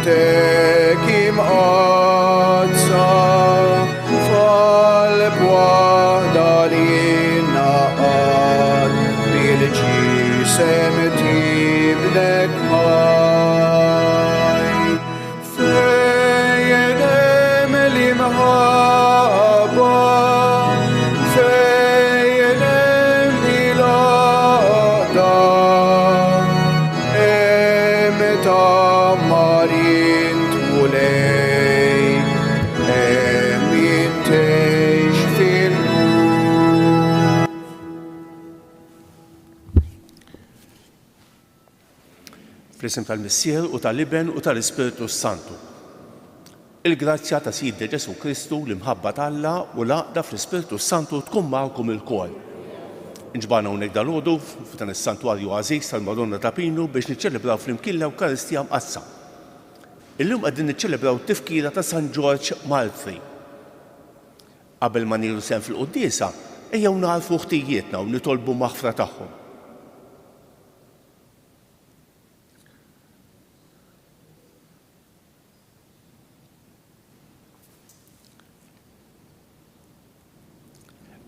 tekim qazza f'qalb waħda li naqad bil-ġisem tiblek ħaj fejn hemm l-imħabba fejn hemm il-għaqda hemm tamarin tulej hemm jintejx fil-nur. Fl-isem tal-Missier u tal-Iben u tal-Ispiritu Santu. Il-grazzja ta' Sidna Ġesu Kristu l-imħabba tal-Alla u l-għaqda fl-Ispiritu Santu tkun magħkom ilkoll. Inġbarna hawnhekk dalgħodu f'dan is-santwarju għażiż tal-Madonna ta' Pinu biex niċċelebraw flimkien l-Ewkaristija mqassa. Illum qegħdin niċċelebraw t-tifkira ta' San Ġorġ Maltri. Qabel ma nieħdu sehem fil-quddiesa, ejjew narfu ħtijietna u nitolbu maħfra tagħhom.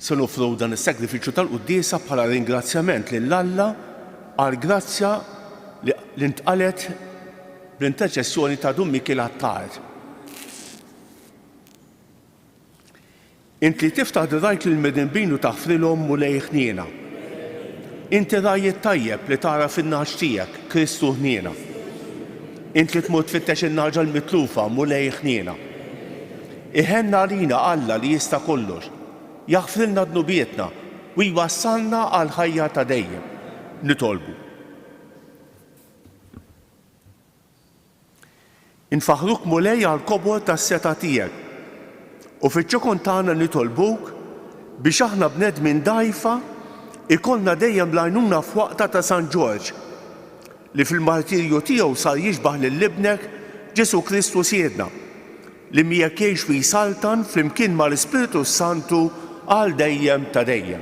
Se nofru dan is-sagrifiċċju tal-quddiesa bħala ringrazzjament lill-Alla għal grazzja li ntqalet bl-interċessjoni ta' Dum Mikiel Attar. Inti tiftaħ dirajt lill-medinbin u taħfrilhom mulej ħniena. Inti rajt tajjeb li tara fin-naħġ tiegħek Kristu ħniena. Inti tmut tfittex in-naġa l-mitlufa mulej ħniena. Iħenna għalina Alla li jista' kollox. Jaħfrilna dnubietna u jwassalna għal ħajja ta' dejjem. Nitolbu. Infaħruk mulej għal kobor tas-seta tiegħek u fiċ-ċokon tagħna nitolbuk biex aħna bnedmin dgħajfa ikollna dejjem l-għajnuna f'waqta ta' San Ġorġ li fil-martirju tiegħu sar jixbaħ lil-ibnek Ġesu Kristu Siedna li miegħek jgħix fi jsaltan flimkien mal-Ispiritu Santu għal dejjem ta' dejjem.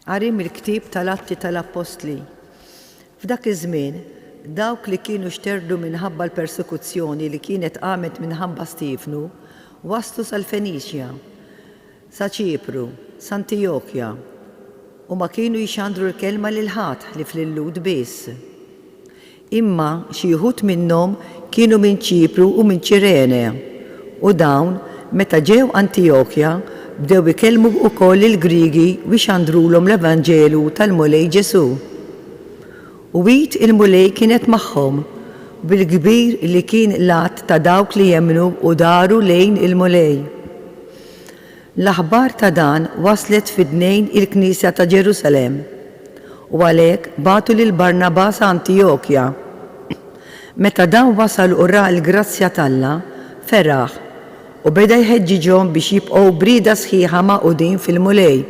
Qari mill-ktieb tal-Atti tal-Apostli. F'dak iż-żmien, dawk li kienu xterdu minħabba l-persekuzzjoni li kienet qamet minħabba Stifnu waslu sal-Fenixja, sa Ċipru, s'Antiokkja, u ma kienu jixandru l-kelma lil ħadd li fl-illud biss. Imma xi wħud minnhom kienu minn Ċipru u minn Ċirene, u dawn meta ġew Antiokkja bdew ikellmu wkoll il-Griegi biex jixandrulhom l-Evanġelu tal-Mulej Ġesu. U wit il-mulej kienet magħhom bil-kbir li kien lat ta' dawk li jemmnu u daru lejn il-mulej. L-aħbar ta' dan waslet fid-dnejn il-Knisja ta' Ġerusalem u għalhekk bagħtu lil Barnabas Antiokkja. Meta dan wasal u ra l-grazzja t'Alla, feraħ u beda jħeġġiġhom biex jibqgħu brieda sħiħa maqudin fil-mulej.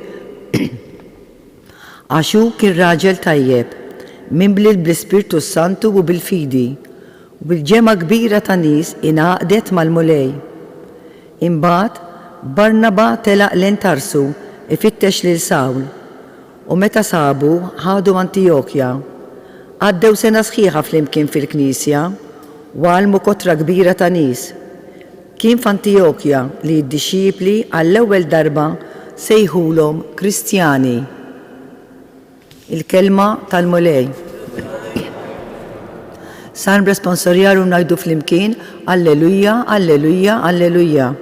Għaxu kien raġel tajjeb, mimli bl-Ispirtu Santu u bil-fidi, u bil-ġema kbira ta' nies ingħaqdet mal-mulej. Imbagħad Barnaba telaq lejn Tarsu ifittex lil Sawl, u meta sabu ħadu Antiokkja. Għaddew sena sħiħa flimkien fil-Knisja u għalmu kotra kbira ta' nies. Kien f'Antiokkja li d-dixxipli għall-ewwel darba sejħulhom Kristjani. Il-kelma tal-mulej. San responsorjaru ngħidu flimkien Alleluja, Alleluja, Alleluja.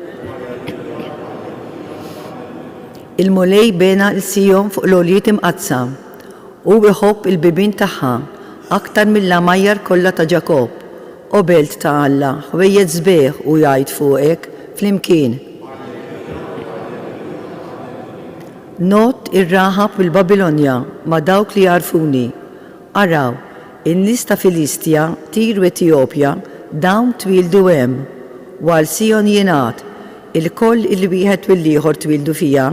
Il-mulej bena l-sijom fuq l-oljiet imqazza u iħobb il-bibin tagħha aktar mill-lamajjar kollha ta' Ġakob u belt ta' Alla ħwejjed sbieħ u jgħid fuqek flimkien. Not ir-raħab bil-Babilonja ma' dawk li jarfuni. Araw, in-nies ta' Filistja, Tir u Etjopja dawn twildu hemm u għal Sion jingħad il-koll il-wieħed u l-ieħor twildu fiha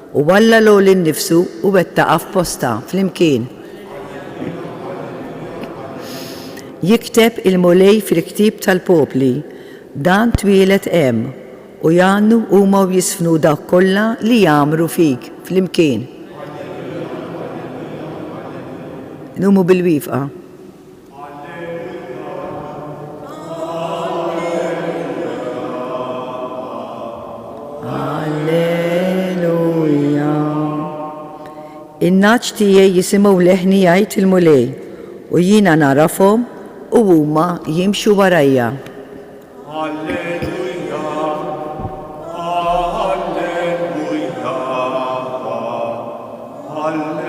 u walla l-għol innifsu u wettaqa f'posta flimkien. Jikteb il-mulej fil-ktieb tal-popli, dan twilet hemm u jgħannu huma u jisfnu dak kollha li jagħmlu fik fl-imkien. Numu bil-wifqa. Alleluja. In-naċ tiegħi jisimgħu leħni jgħid il-mulej u jiena narafhom u huma jimxu warajja. Alleluja, alleluja, alleluja.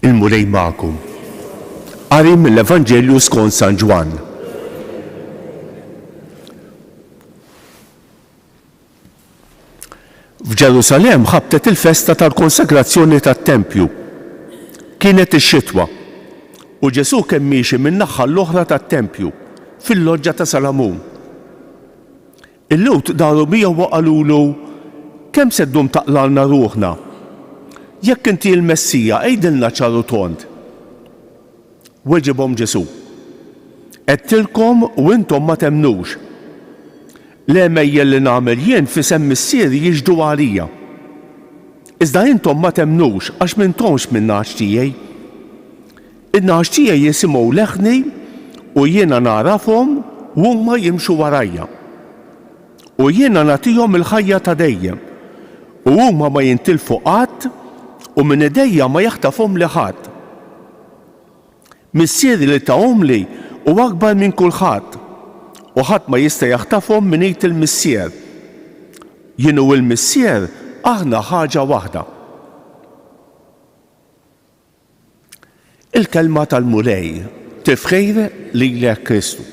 Il-mulej magħkom. Qari mill-Evanġelju skont San Ġwan. F'Ġerusalem ħabtet il-festa tal-konsagrazzjoni tat-Tempju. Kienet ix-xitwa u Ġesu kemm miexi min-naħa l-oħra tat-Tempju fil-loġġa ta' Salamun. Il-Lut daru miegħu waqalulu kemm se ddum taqlalna ruħna. Jekk inti l-Messija għejdilna ċaru tont. Weġibhom Ġesu. Qedtilkom u intom ma temnux. L-emejjel li nagħmel jien fisem missieri jiġdu għalija. Iżda intom ma temnux għax m'intomx min-naċ tiegħi. In-naċ tiegħi jisimgħu leħni u jiena narafhom u huma jimxu warajja. U jiena nagħtihom il-ħajja ta' dejjem u huma ma jintilfu qatt u minn idejja ma jaħtafhom li ħadd. Missieri li ta'hom li u akbar minn kulħadd u ħadd ma jista' jaħtafhom mingħid il-missier. Jien u l-missier aħna ħaġa waħda. Il-kelma tal-mulej tifħejr lilek Kristu.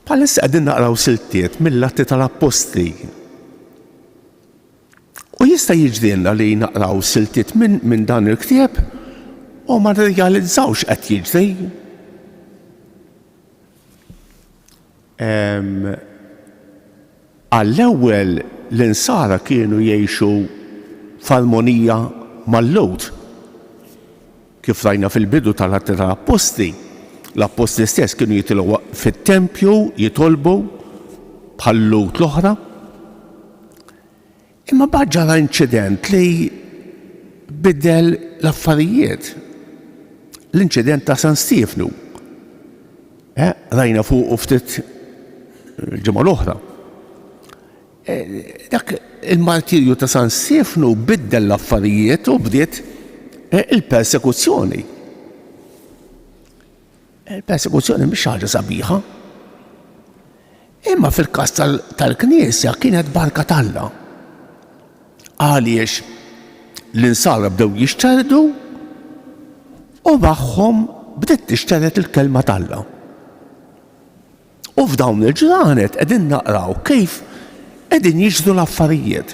Bħalissa qegħdin naqraw siltiet mill-Atti tal-Apostli. U jista' jiġrilna li naqraw siltiet minn dan il-ktieb u ma nirrealizzawx qed jiġri. Għall-ewwel l-insara kienu jgħixu f'armonija mal-Lut. Kif rajna fil-bidu tal-Atti tal-Apostli, l-Apostli stess kienu jitilgħu fit-Tempju jitolbu bħal Lut l-oħra. Imma bad ġara inċident li biddel l-affarijiet. L-inċident ta' San Stefnu. Rajna fuq ftit ġimgħa l-oħra. Dak il-martirju ta' San Stefnu biddel l-affarijiet u bdiet il-persekuzzjoni. Il-persekuzzjoni mhix ħaġa sabiħa. Imma fil-każ tal-Knisja kienet barka t'Alla. Għaliex l-insara bdew jixtardu u magħhom bdiet tixtaret il-kelma t'Alla. U f'dawn il-ġranet qegħdin naqraw kif qegħdin jiġru l-affarijiet.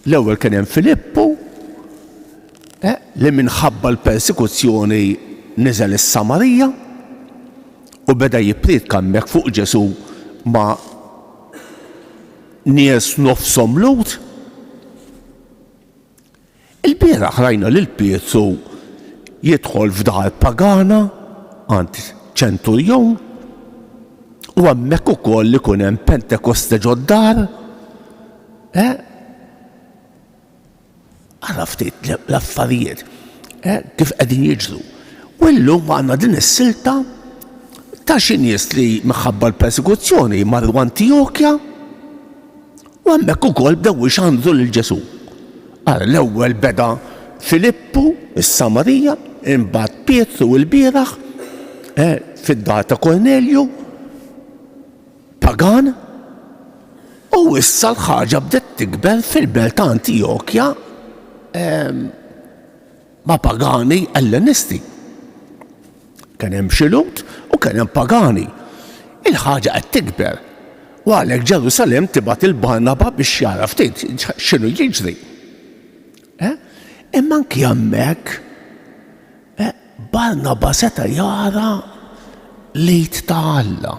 L-ewwel kien hemm Filippu li minħabba l-persekuzzjoni niżel is-Samarija u beda jippredika hemmhekk fuq Ġesu ma' nies nofshom Lut. Il-bieraħ rajna lil Pietru jidħol f'dar pagana għand ċenturjon u hemmhekk ukoll li kun hemm Pentekoste ġoddar. Ara ftit l-affarijiet kif qegħdin jiġru. U llum għandna din is-silta ta' xi nies li minħabba l-persekuzzjoni marru Antiokkja u hemmhekk ukoll bdew ixandru lil Ġesu. Ara l-ewwel beda Filippu, is-Samarija, imbagħad Pietru l-bieraħ fid-dar ta' Kornelju, pagan, u issa l-ħaġa bdiet tikber fil-belt ta' Antiokkja ma' pagani ellenisti. Kien hemm xi Lut u kien hemm pagani. Il-ħaġa qed tikber u għalhekk Ġerusalem tibgħat il-Barnaba biex jara ftit x'inhu jiġri. Imma anke hemmhekk Barnaba seta' jara lejt ta' Alla.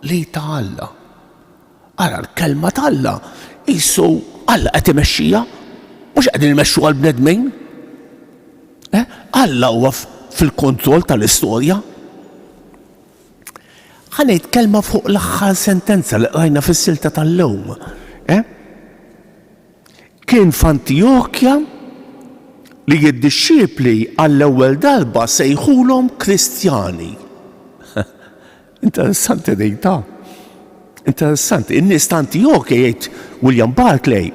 Lejt ta' Alla. Ara l-kelma ta' Alla jissu Alla qed imexxija, mhux qegħdin imexxu għall-bnedmin. Alla huwa fil-kontroll tal-istorja. Ħanejt kelma fuq l-aħħar sentenza li qrajna fis-silta tal-lewm. Kien f'Antiokkja li d-disċiepli għall-ewwel darba sejħulhom Kristjani. Interessanti dejta. Interessanti. In-nies ta' Antiokkja jgħid William Barclay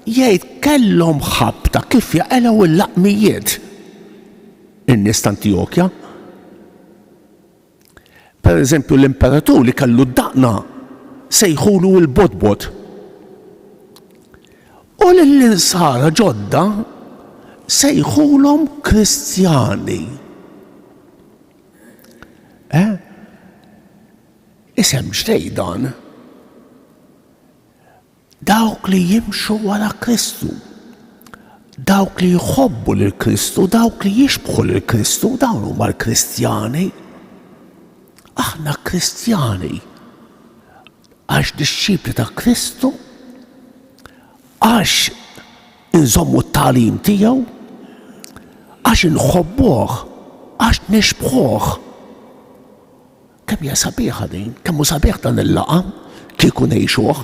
jgħid kellhom ħabta kif jaqelgħu l-laqmijiet. In-nies ta' Antiokkja. Per eżempju l-imperatur li kellu d-daqna sejħulu l-bodbod. U l-insara ġodda sejħulhom Kristjani. Isem ġdejdan. Dawk li jimxu wara Kristu. Dawk li jħobbu lil Kristu, dawk li jixbħu lil Kristu, dawn huma l-Kristjani. Aħna Kristjani għax disċipli ta' Kristu, għax nżommu t-talim tiegħu, għax nħobbuh, għax nixbħuh. Kemm hija sabiħa din, kemm hu sabiħ dan il-laqa kieku ngħixuh.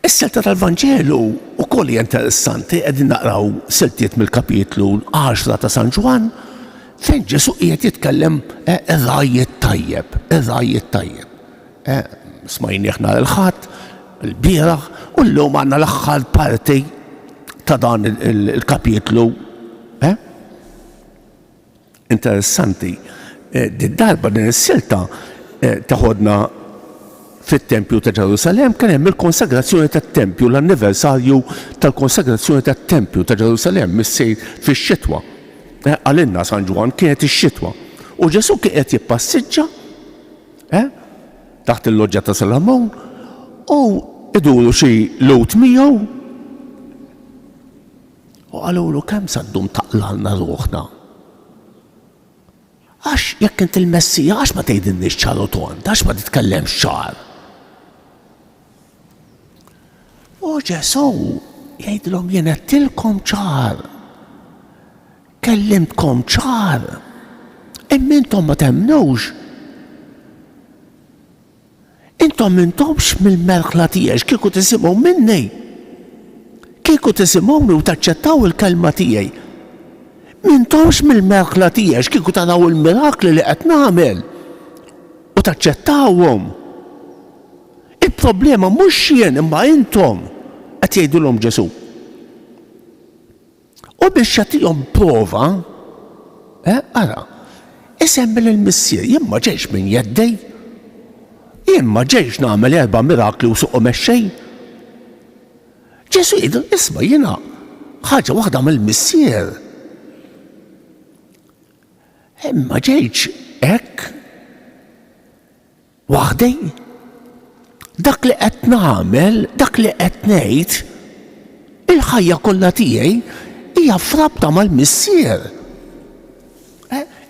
Is-selta tal-Vanġelu wkoll hija interessanti, qegħdin naqraw siltiet mill-kapitlu 10 ta' San Ġwan fejn Ġesu qiegħed jitkellem ir-rajjiet tajjeb, ir-rajjiet tajjeb. Smajnieh nhar il-Ħadd, il-bieraħ, u llum għandna l-aħħar parti ta' dan il-kapitlu. Interessanti. Darba din is-silta taħodna fit-Tempju ta' Ġerusalemm kien hemm il-konsagrazzjoni tat-Tempju, l-anniversarju tal-konsagrazzjoni tat-Tempju ta' Ġerusalemm missejr fix-xitwa. Għalinna San Ġwan kienet ix-xitwa. U Ġesu kien qed jippassiġġa taħt il-loġġa ta' Salamon u iduru xi lot miegħu u qalulu kemm saddum taqlalna ruħna. Għax jekk inti l-Messija għax ma tgħidilniex ċaru tont, għax ma titkellemx ċar. U Ġesu jgħidilhom jien għedtilkom ċar. Kellimtkom ċar. Imma intom ma temmnux. Intom m'intomx mill-merħla tiegħi kieku tisimgħu minni. Kieku tisimgħuni u taċċettaw il-kelma tiegħi. M'intomx mill-merħla tiegħi kieku taraw il-mirakli li qed nagħmel u taċċettawhom. Il-problema mhux jien imma intom qed jgħidulhom Ġesu. U biex jagħtihom prova, ara, isemmi lill-missier jien ma ġejx minn jeddej. Jien ma ġejx nagħmel 4 mirakli u suq mexxej. Ġesu jgħidu isma' jiena ħaġa waħda mill-missier. Ma ġejx hekk waħdej. Dak li qed nagħmel, dak li qed ngħid, il-ħajja kollha tiegħi hija frabta mal-missier.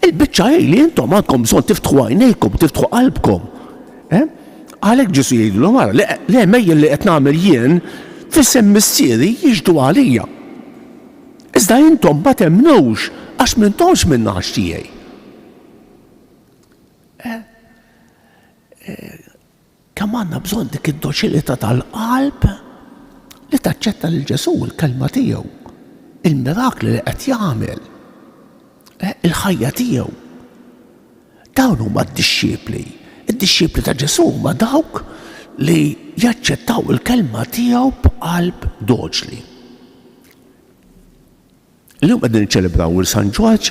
Il-biċċa hi li intom għandkom bżonn tiftħu għajnejkom, tiftħu qalbkom. Għalhekk Ġesu jgħidulhom ara l-għemejjel li qed nagħmel jien f'isem missieri jiġdu għalija. Iżda intom ma temmnux għax m'intomx min-naħx tiegħi. Kemm għandna bżonn dik id-doċilità tal-qalb li taċċetta lil Ġesu l-kelma tiegħu, il-mirakli li qed jagħmel, il-ħajja tiegħu. Dawn huma d-disċiepli. Id-disċiepli ta' Ġesu huma dawk li jaċċettaw il-kelma tiegħu b'qalb doċli. Illum qegħdin niċċelebraw il-San Ġorġ.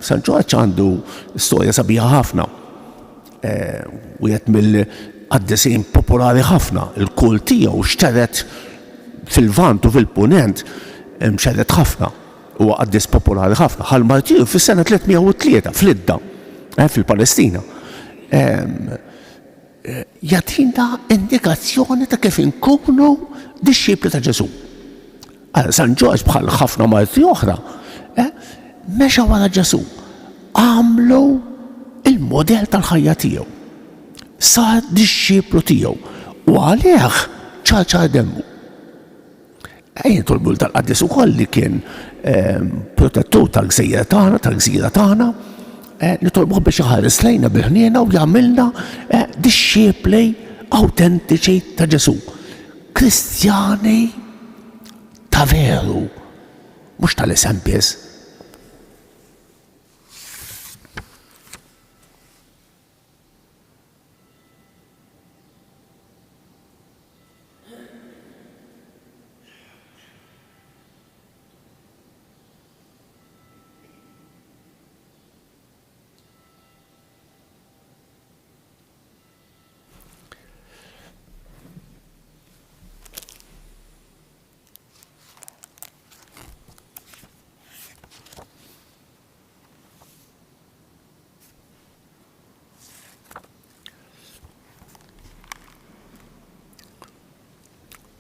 San Ġorġ għandu storja sabiħa ħafna. U jgħet mill-qaddisin popolari ħafna. Il-kult tiegħu xteret fil-Vant u fil-Punent mxerret ħafna. U qaddis popolari ħafna. Ħal-mar tiegħu fis-sena 303 fl-Idda fil-Palestina. Jagħtina indikazzjoni ta' kif inkunu disċiepli ta' Ġesu. San Ġorġ bħal ħafna marti oħra mexa wara Ġesu. għamlu il-modell tal-ħajja tiegħu. Sar disċiplu tiegħu u għalih ċaċa demmu. Tolbu tal-qaddis ukoll li kien protettur tal-gżejjera tagħna, nitolbuh biex iħares lejna bil-ħniena u jagħmilna disċipli awtentiċi ta' Ġesu. Kristjani ta' veru, mhux tal-isem biss.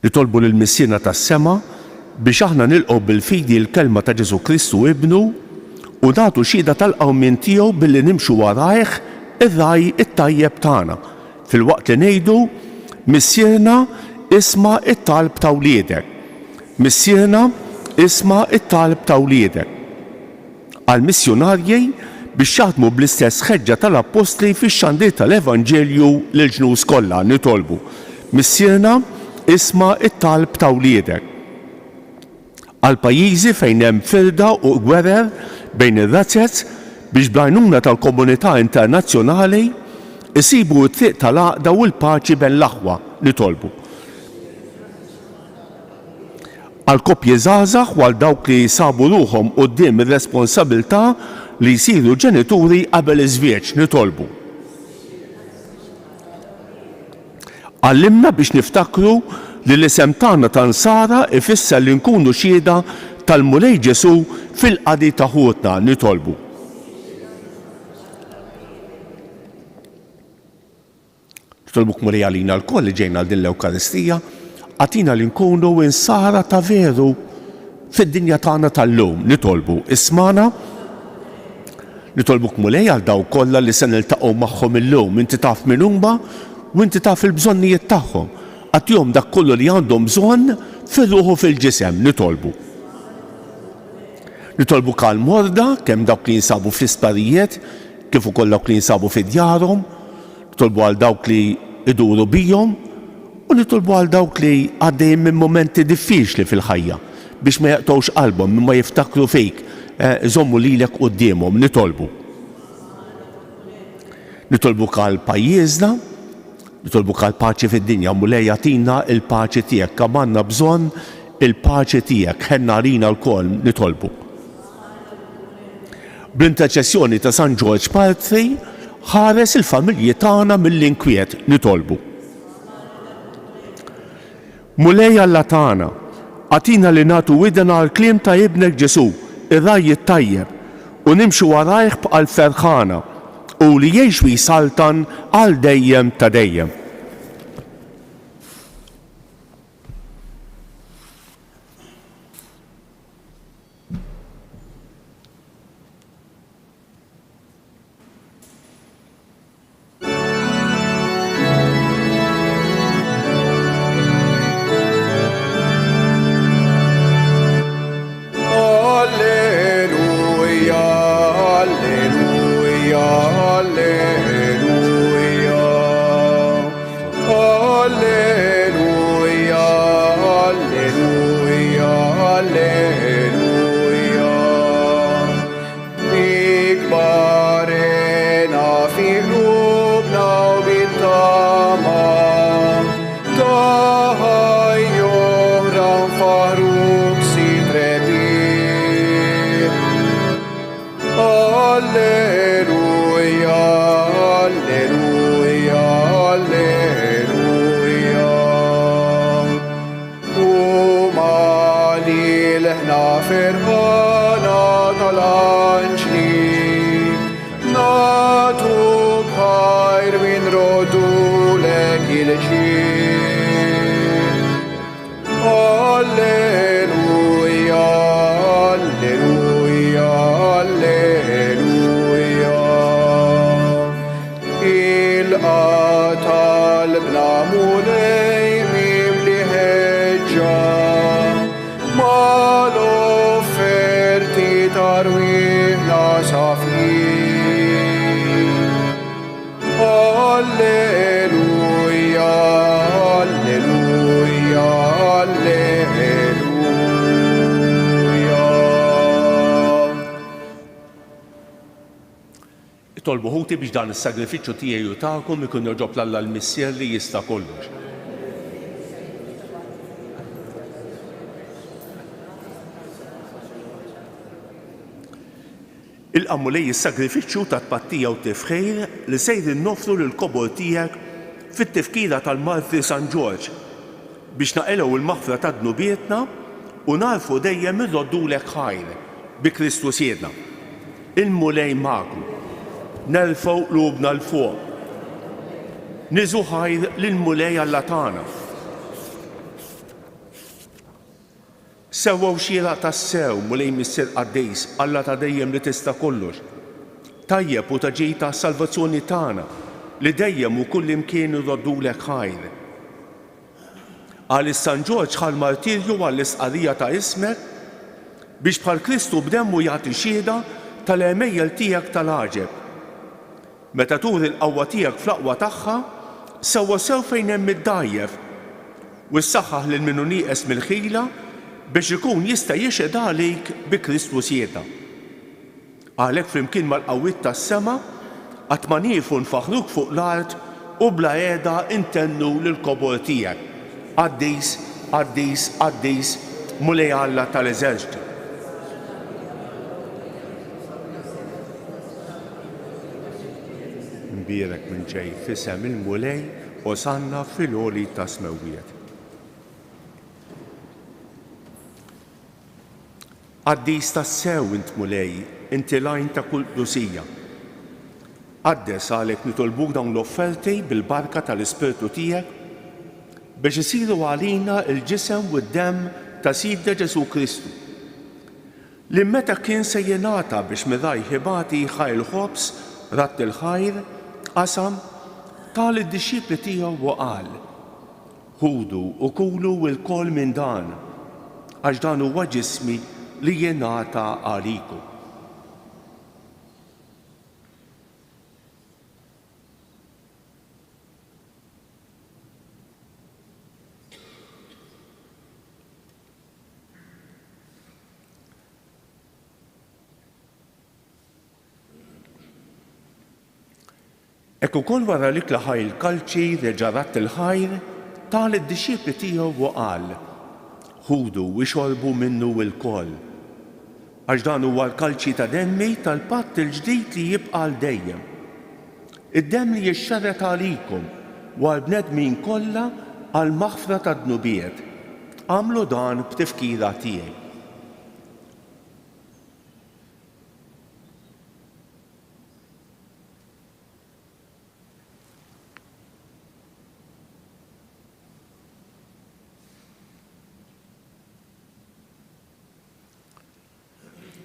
Nitolbu lill-missiena tas-sema biex aħna nilqgħu bil-fidi l-kelma ta' Ġesu Kristu ibnu u nagħtu xhieda tal-qawmien tiegħu billi nimxu warajh ir-raj it-tajjeb tagħna filwaqt li ngħidu missiena isma' it-talb ta' wliedek. Missiena isma' it-talb ta' wliedek. Għall-missjonarji biex jaħdmu bl-istess ħeġġa tal-Apostli fix-xandir tal-Evanġelju lill-ġnus kollha nitolbu. Missiena isma' it-talb ta' wliedek. Għal pajjiżi fejn hemm firda u gwerer bejn ir-razzez biex bl-għajnuna tal-komunità internazzjonali isibu t-triq tal-għaqda u l-paċi bejn l-aħwa nitolbu. Għal koppji żgħażagħ u għal dawk li sabu ruhom quddiem ir-responsabbiltà li jsiru ġenituri qabel iż-żwieġ nitolbu. Għallimna biex niftakru li l-isem tagħna ta' Nsara ifisser li nkunu xhieda tal-Mulej Ġesu fil-qadi ta' ħutna nitolbu. Nitolbuk Mulej għalina l-koll li ġejna din l-Ewkaristija, għatina li nkunu Nsara ta' veru fid-dinja tagħna tal-lum nitolbu. Ismana nitolbuk Mulej għal daw kollha li se niltaqgħu magħhom illum, inti taf min huma u inti taf il-bżonnijiet tagħhom. Għatihom dak kollu li għandhom bżonn fir-ruħu fil-ġisem nitolbu. Nitolbu għal morda kemm dawk li jinsabu fl-isptarijiet kif ukoll dawk li jinsabu fid-djarhom, nitolbu għal dawk li iduru bihom u nitolbu għal dawk li għaddejjin minn momenti diffiċli fil-ħajja biex ma jaqtgħux qalbhom minn ma jiftakru fik iżommu lilek qudiemhom nitolbu. Nitolbu għal pajjiżna, nitolbu għal paċi fid-dinja, Mulej jagħtina il-paċi tiegħek, kemm għandna bżonn il-paċi tiegħek, ħenna għalina l-koll nitolbu. Bl-interċessjoni ta' San George Partri ħares il-familji tagħna mill-inkwiet nitolbu. Mulej Alla tagħna, għatina li nagħtu widna għall-kliem ta' ibnek Ġesu, ir-raj it-tajjeb u nimxu warajh b'qalb ferħana u li jgħix jisaltan għal dejjem ta' dejjem. Natu bħajr min talbna mulej mimli ħeġġa mal-offerti tarwieħna safin. Alleluja, alleluja, alleluja. Tolbu ħuti biex dan is-sagrifiċċju tiegħi u tagħkom ikun joġob l-Alla l-Missier li jista' kollox. Il-qammu lej is-sagrifiċċju ta' tpattija u tifħir li sejrin nofru lill-kobor tiegħek fit-tifkira tal-Martri San Ġorġ biex naqilgħu il-maħfra ta' dnubietna u narfu dejjem irroddulek ħajr bi Kristu siedna. Il-mulej magħkom. Nerfgħu qlubna l-fuq. Niżu ħajr lill-mulej Alla tagħna. Sewwew xieraq tas-sew mulej Missier Qaddejs Alla ta' dejjem li tista' kollox. Tajjeb u ta' ġej ta' salvazzjoni tagħna li dejjem u kull imkien irroddulek ħajr. Għal San Ġorġ ħal martirju għall-isqarrija ta' ismek biex bħal Kristu b'demmu jagħti xhieda tal-għemejjel tiegħek tal-għaġeb. Meta tur il-qawwa tiegħek fl-aqwa tagħha, sewwa sew fejn hemm id-dajjef u ssaħħaħ lil minnu nieqes mill-ħila biex ikun jista' jixhed għalik bi Kristu sieda. Għalhekk flimkien mal-qawwiet tas-sema qatt ma nieqfu nfaħruk fuq l-art u bla qiegħda intennu lill-kobor tiegħek. Qaddejs, Qaddejs, Qaddejs, mulej Alla tal-eżerċitu. Nbierek minn ġej f'isem il-mulej Osanna fil-għoli ta' smewwiet. Qaddejs tas-sew int mulej, inti lajn ta' kull qdusija. Qaddes għalhekk nitolbuk dawn l-offerti bil-barka tal-Ispirtu tiegħek biex isiru għalina l-ġisem u d-demm ta' Sidna Ġesu Kristu li meta kien se jingħata biex mirajh ibati ħajr ħobs ratt il-ħajr qasam tal id-dixxipli tiegħu u qal: ħudu u kulu l-kol minn dan għax dan huwa ġismi li jingħata għalikom. Ekk ukoll wara li klaħaj il-kalċi reġa' ratt il-ħajr tal id-dixxipli tiegħu u qal: ħudu u xorbu minnu l-koll għax dan huwa l-kalċi ta' demmi tal-patt il-ġdid li jibqa' l dejjem. Id-demm li jixxarret għalikom u għall-bnedmin kollha għal maħfra ta' dnubiet. Għamlu dan b'tifkira tiegħi.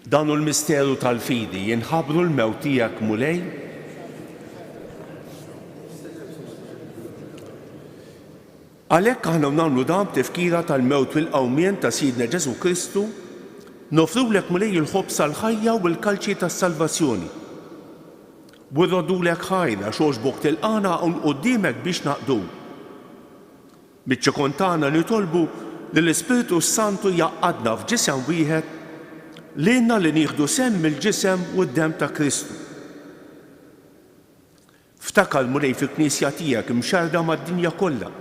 Dan l-misteru tal-fidi jinħabru l-mewt tiegħek mulej. Għalhekk aħna nagħmlu dan b'tifkira tal-mewt u l-qawmien ta' Sidna Ġesu Kristu, nofrulek mulej il-ħobs tal-ħajja u l-kalċi tas-salvazzjoni. U rrodulek ħajra xogħġbok tilqana hawn quddiemek biex naqdu. Biċ-ċekon tagħna nitolbu li l-Ispiritu Santu jaqgħadna f'ġisem wieħed lilna li nieħdu semm il-ġisem u d-demm ta' Kristu. Ftakar mulej fil-Knisja tiegħek imxarda mad-dinja kollha.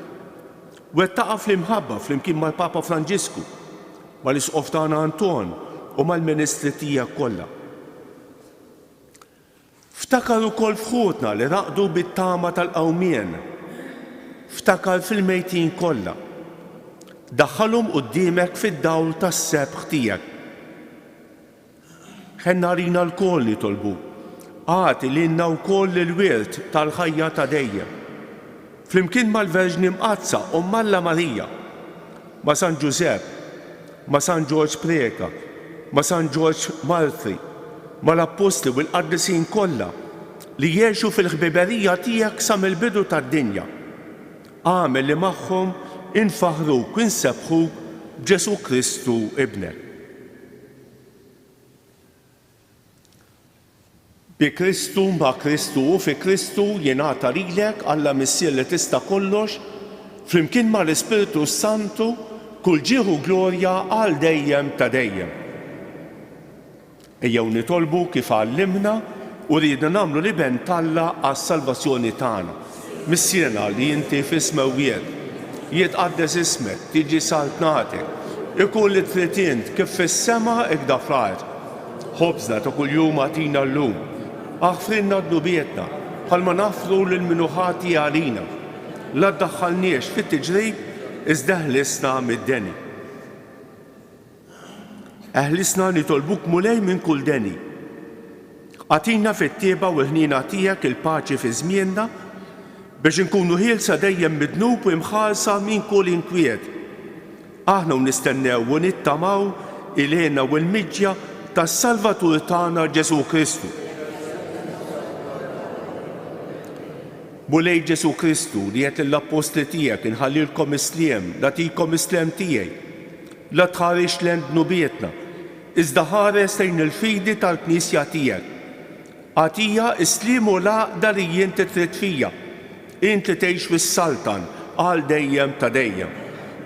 Wettaqa fl-imħabba flimkien mal-Papa Franġisku, mal-Isqof tagħna Anton u mal-Ministri tiegħek kollha. Ftakar ukoll fħutna li raqdu bit-tama tal-qawmien. Ftakar fil-mejtin kollha. Daħħalhom quddiemek fid-dawl tas-sebħ tiegħek. Ħenna rina l-koll nitolbu, għati lilna wkoll il-wirt tal-ħajja ta' dejjem. Flimkien mal-Verġni Mqazza Alla Marija, ma' San Ġusepp, ma' San Ġorġ Preka, ma' San Ġorġ Martri, ma' l-Apostli u l-Qaddisin kollha, li jgħixu fil-ħbiberija tiegħek sa mill-bidu tad-dinja. Għamel li magħhom infaħruk u nsebħuk b'Ġesu Kristu ibnek. Bi Kristu, ma' Kristu u fi Kristu jingħata lilek Alla Missier li tista' kollox, flimkien mal-Ispiritu Santu kull ġieħu glorja għal dejjem ta' dejjem. Ejjew nitolbu kif għallimna u rridna nagħmlu li ben Alla għas-salvazzjoni tagħna. Missierna li inti f'ismewiet, jitqaddes ismek, tiġi saltnatek, ikun li trid int kif fis-sema hekk da fl-ard. Ħobżna ta' kuljum agħtina llum. Aħfrinna d-nubietna, bħalma nafru l-minuħati għalina. La ddaħħalniex fit-tiġrib, iżda ħlisna mid-deni. Eħlisna nitolbuk mulej minn kull deni. Għatina fit-tieba u l-ħnina tiegħek il-paċi fi żmienna biex inkunu ħielsa dejjem midnub u imħalsa minn kull inkwiet. Aħna nistennew u nittamaw il-ħena u l-miġja tas-Salvatur tagħna Ġesu Kristu. Mulej Ġesu Kristu li qed l-apostli tiegħek inħallilkom isliem, nagħtikom isliem tiegħi, la tħarix lejn nubietna, iżda ħares lejn il-fidi tal-Knisja tiegħek. Għatija isliem u laqda li inti trid fija, inti tgħix fis-Saltan għal dejjem ta' dejjem.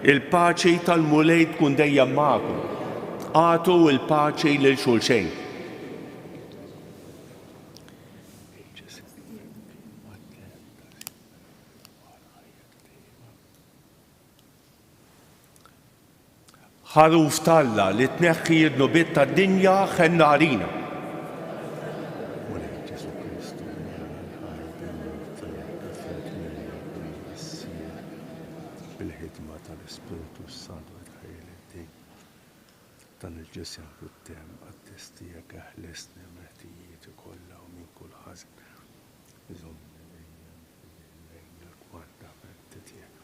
Il-paċi tal-mulej tkun dejjem magħkom. Għatu il-paċi lil xulxejn. Ħaruf Alla li tneħħi d-nubiet tad-dinja ħenna għalina. Bil-ħidma tal-Ispiritu Santu tħejl-id-din dan il-ġisem fit-tem għat-testijek eħlesni meħtijiet kollha u minn kull ħażin. Iżomni lejn il-kwarta f'etti tiegħek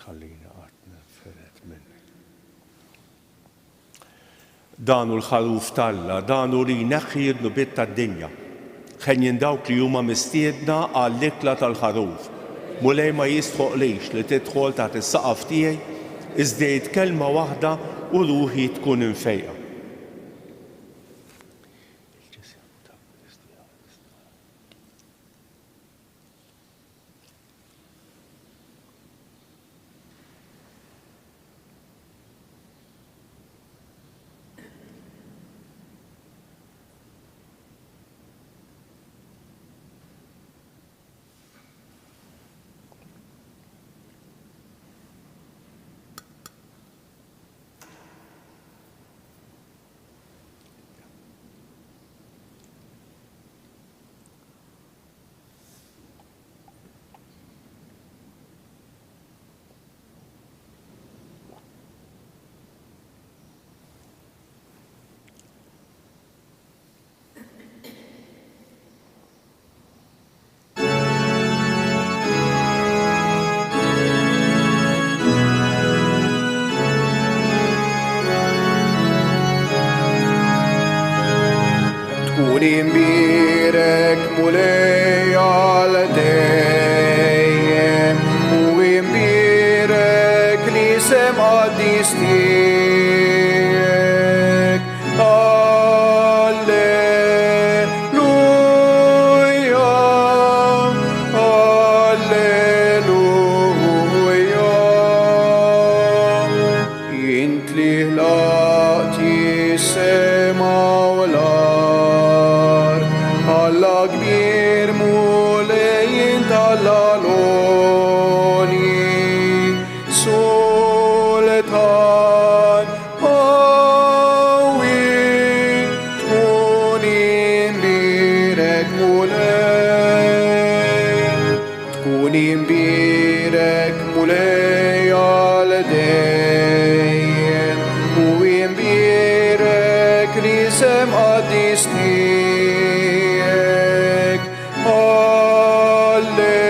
tħallina qatt nferet minni. Danu l-ħaruf Alla, danu li jneħħi d-nubiet tad-dinja. Ħenjin dawk li huma mistiedna għall-ikla tal-ħaruf. Mulej ma jistħoqlix li tidħol taħt is-saqaf tiegħi, iżda kelma waħda u ruħi tkun infejqa. Imbirek mulej għal dejjem u imbirek li sem qaddis tiegħek. Alleluja, alleluja. Int li ħlaqti s-sema u l-ard, Alla kbir mulejn tal-għaloni, sultan qawwi, tkun imbirek mulej għal dejjem u imbirek li sem qaddis tiegħek. Alleluja,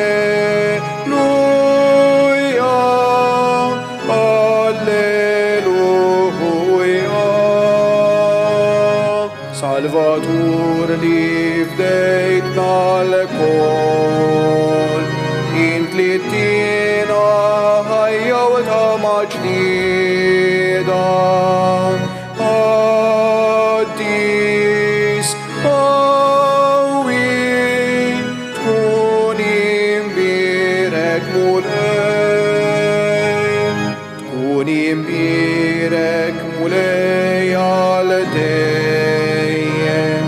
alleluja. Salvatur li fdejtna Ittina hayawta majdida Addis Awi Tkunim birek mulej Tkunim birek mulej al dejjem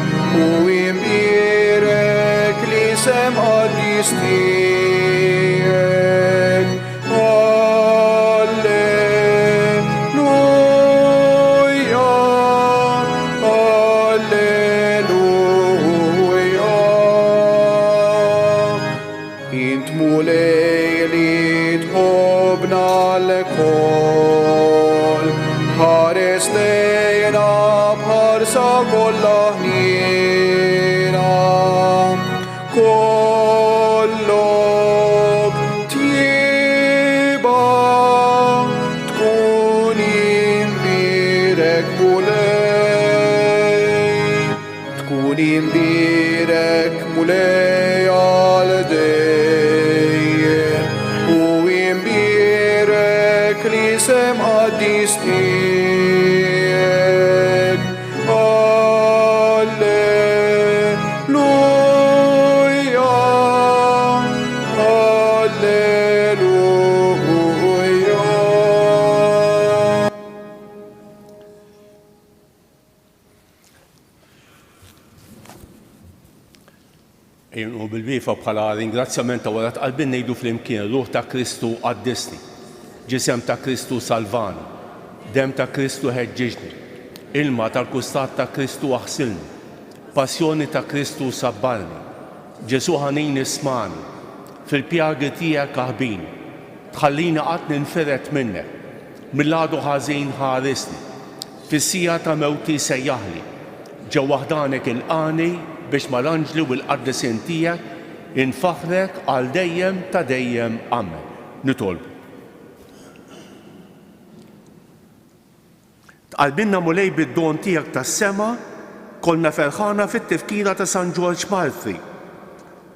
U imbirek li sem Addis tijek Alleluja Alleluja Int mulej li tħobna l-kol ħares lejna bħarsa kollha ħnina kollok tjiba tkun imbirek mulej għal dejjem u imbirek li sem Addis tijek Alleluja Alleluja U bil-bifa bħala ringrazzjament ta' wara qalbin ngħidu flimkien ruħ ta' Kristu qaddisni, ġisem ta' Kristu salvani, dem ta' Kristu ħeġġiġni, ilma tal-kustat ta' Kristu aħsilni, passjoni ta' Kristu sabbalni, Ġesu ħanin ismani, fil-pjagi tiegħek aħbini, tħallini qatt ninferet minnek, mill-għadu ħażin ħarisni, fis-sija ta' mewti sejjaħli, ġew waħdanek il-qani biex mal-anġli u l-qaddisin tiegħek infaħrek għal dejjem ta' dejjem amen. Nitolbu. Tqalbinna mulej bid-don tiegħek tas-sema konna ferħana fit-tifkira ta' San George Malfri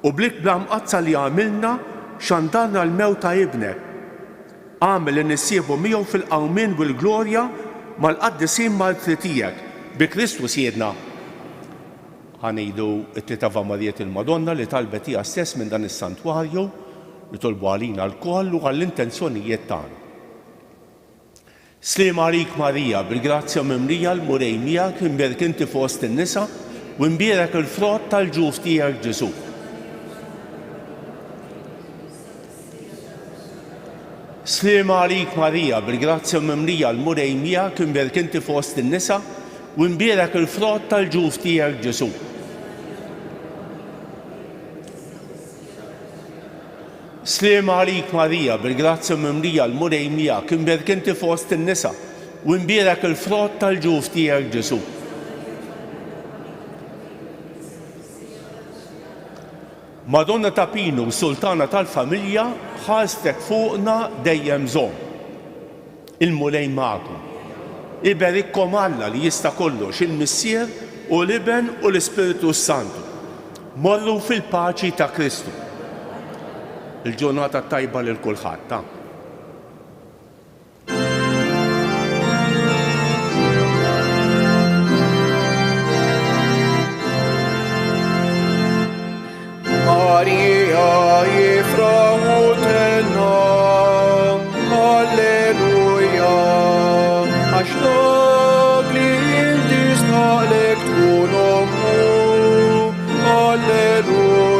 u blik bla mqazza li għamilna xandarna l-mewt ta' ibnek. Għamel li nissiebu miegħu fil-qawmien u l-glorja mal-qaddisin Malfri tiegħek bi Kristu siedna. Ħanejdu it-Tita Mariet il-Madonna li talbet hija stess minn dan is-santwarju li tolbu għalina l-koll u għall-intenzjonijiet tagħna. Sliem għalik Marija, bil-grazzja mimlija l-murej miegħek imbierek inti fost in-nisa u imbierek il-frott tal-ġuf tiegħek Ġesu. Sliem għalik Marija, bil-grazzja mimlija l-murej miegħek imbierek inti fost in-nisa u imbierek il-frott tal-ġuf tiegħek Ġesu. Sliem għalik Marija, bil-grazzja mimlija l-murej miegħek imbierek inti fost in-nisa u imbierek il-frott tal-ġuf tiegħek Ġesu. Madonna ta' Pinu, Sultana tal-Familja, ħastek fuqna dejjem żomm. Il-mulej magħkom. Iberikkom Alla li jista' kollox il-Missier u l-Iben u l-Ispiritu Santu. Morru fil-paċi ta' Kristu. Il-ġurnata tajba lil kulħadd ta'. Marija jifraħu tenna Alleluja għax dak li inti staqlek tkun ommu Alleluja